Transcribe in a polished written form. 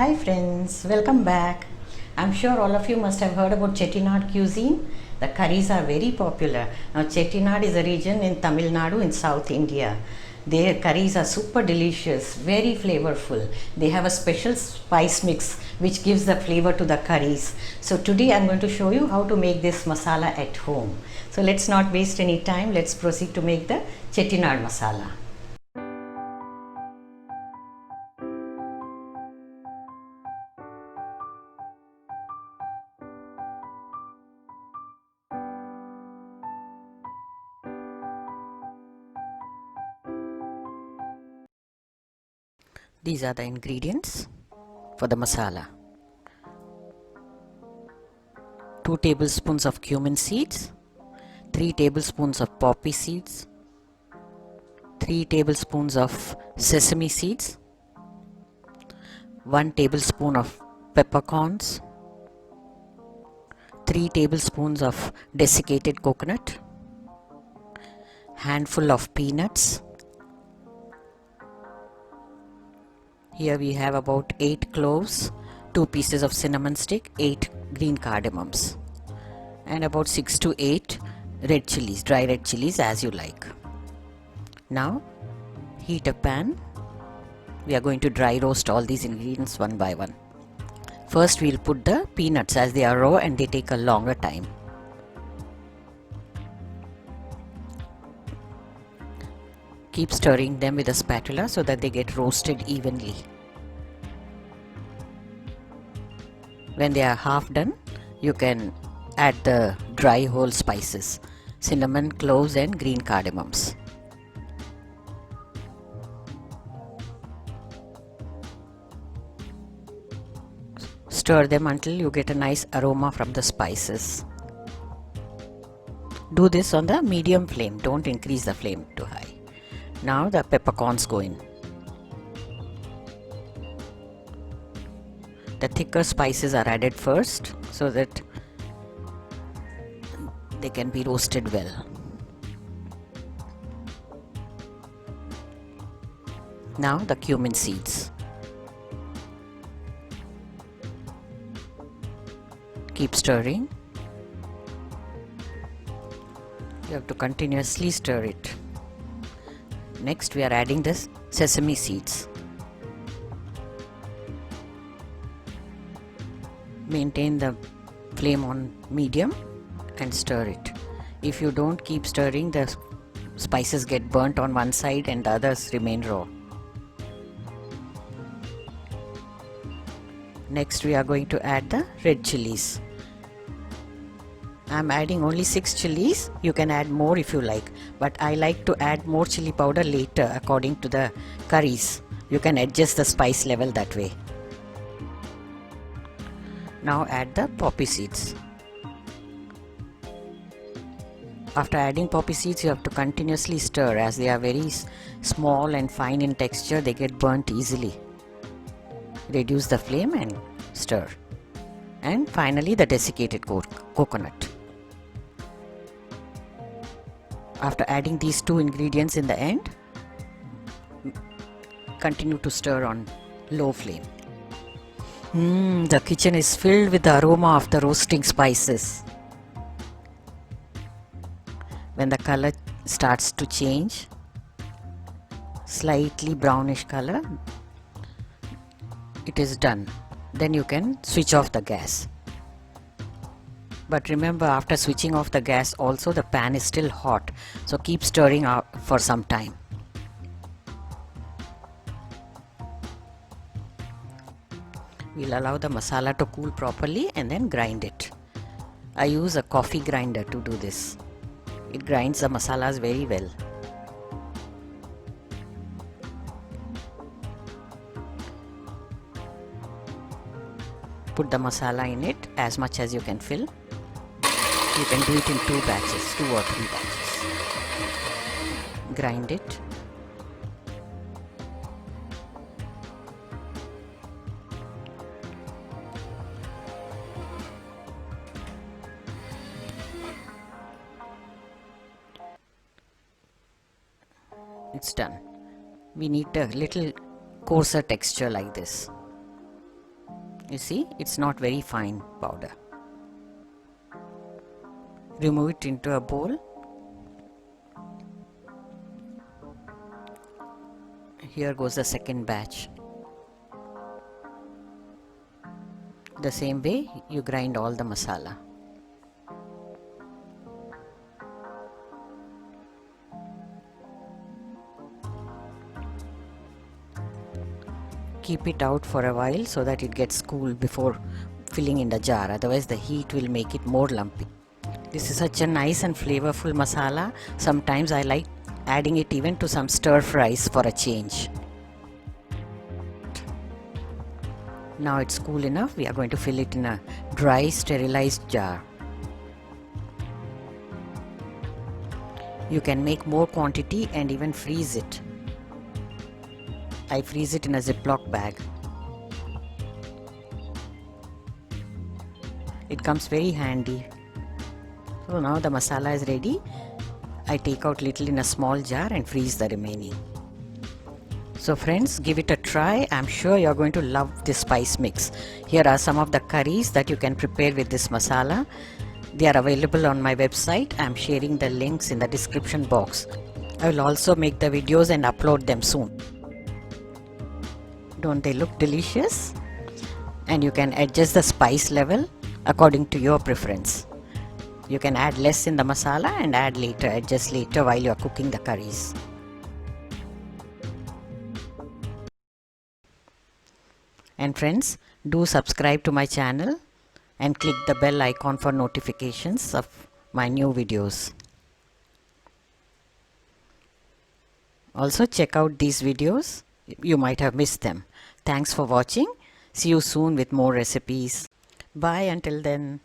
Hi friends, welcome back. I'm sure all of you must have heard about Chettinad cuisine. The curries are very popular. Now Chettinad is a region in Tamilnadu in South India. Their curries are super delicious, very flavorful. They have a special spice mix which gives the flavor to the curries. So today I'm going to show you how to make this masala at home. So let's not waste any time. Let's proceed to make the Chettinad Masala. These are the ingredients for the masala. 2 tablespoons of cumin seeds, 3 tablespoons of poppy seeds, 3 tablespoons of sesame seeds, 1 tablespoon of peppercorns, 3 tablespoons of desiccated coconut, handful of peanuts. Here we have about 8 cloves, 2 pieces of cinnamon stick, 8 green cardamoms, and about 6 to 8 red chillies, dry red chillies as you like. Now heat a pan. We are going to dry roast all these ingredients one by one. First we'll put the peanuts as they are raw and they take a longer time. Keep stirring them with a spatula so that they get roasted evenly. When they are half done, you can add the dry whole spices, cinnamon, cloves and green cardamoms. Stir them until you get a nice aroma from the spices. Do this on the medium flame, don't increase the flame too high. Now the peppercorns go in. The thicker spices are added first so that they can be roasted well. Now the cumin seeds. Keep stirring. You have to continuously stir it. Next we are adding the sesame seeds. Maintain the flame on medium and stir it. If you don't keep stirring, the spices get burnt on one side and the others remain raw. Next we are going to add the red chillies. I am adding only 6 chillies. You can add more if you like, but I like to add more chilli powder later according to the curries. You can adjust the spice level that way. Now add the poppy seeds. After adding poppy seeds, you have to continuously stir as they are very small and fine in texture. They get burnt easily. Reduce the flame and stir. And finally the desiccated coconut. After adding these 2 ingredients in the end, continue to stir on low flame. The kitchen is filled with the aroma of the roasting spices. When the color starts to change, slightly brownish color, it is done. Then you can switch off the gas. But remember, after switching off the gas also the pan is still hot, so keep stirring out for some time. We'll allow the masala to cool properly and then grind it. I use a coffee grinder to do this. It grinds the masalas very well. Put the masala in it as much as you can fill. You can do it in 2 batches, 2 or 3 batches. Grind it. It's done. We need a little coarser texture like this. You see, it's not very fine powder. Remove it into a bowl. Here goes the second batch. The same way you grind all the masala. Keep it out for a while so that it gets cool before filling in the jar, otherwise the heat will make it more lumpy. This is such a nice and flavorful masala. Sometimes I like adding it even to some stir fries for a change. Now it's cool enough. We are going to fill it in a dry sterilized jar. You can make more quantity and even freeze it. I freeze it in a Ziploc bag. It comes very handy. So now the masala is ready. I take out little in a small jar and freeze the remaining. So friends, give it a try. I'm sure you're going to love this spice mix. Here are some of the curries that you can prepare with this masala. They are available on my website. I'm sharing the links in the description box. I will also make the videos and upload them soon. Don't they look delicious? And you can adjust the spice level according to your preference. You can add less in the masala and add later, adjust later while you are cooking the curries. And friends, do subscribe to my channel and click the bell icon for notifications of my new videos. Also check out these videos. You might have missed them. Thanks for watching. See you soon with more recipes. Bye until then.